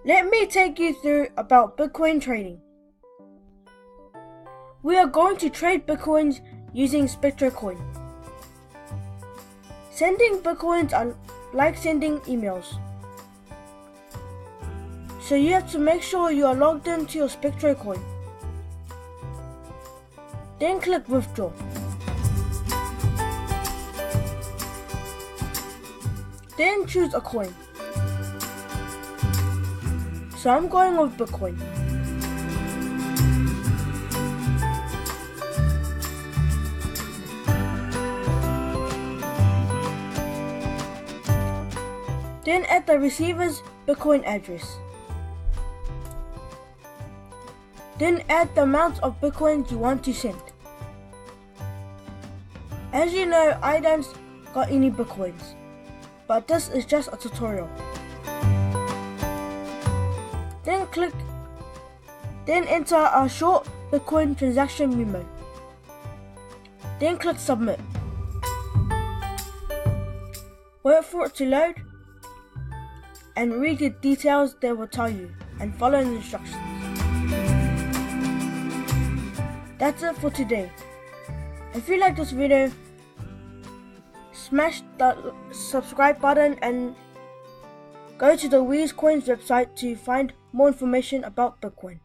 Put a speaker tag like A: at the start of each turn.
A: Let me take you through about Bitcoin trading. We are going to trade Bitcoins using Spectrocoin. Sending Bitcoins are like sending emails. So you have to make sure you are logged into your Spectrocoin. Then click withdraw. Then choose a coin. So I'm going with Bitcoin. Then add the receiver's Bitcoin address. Then add the amount of Bitcoins you want to send. As you know, I don't got any Bitcoins, but this is just a tutorial. Then enter a short Bitcoin transaction memo. Then click submit. Wait for it to load and read the details they will tell you and follow the instructions. That's it for today. If you like this video, smash the subscribe button and go to the WheezCoins website to find more information about Bitcoin.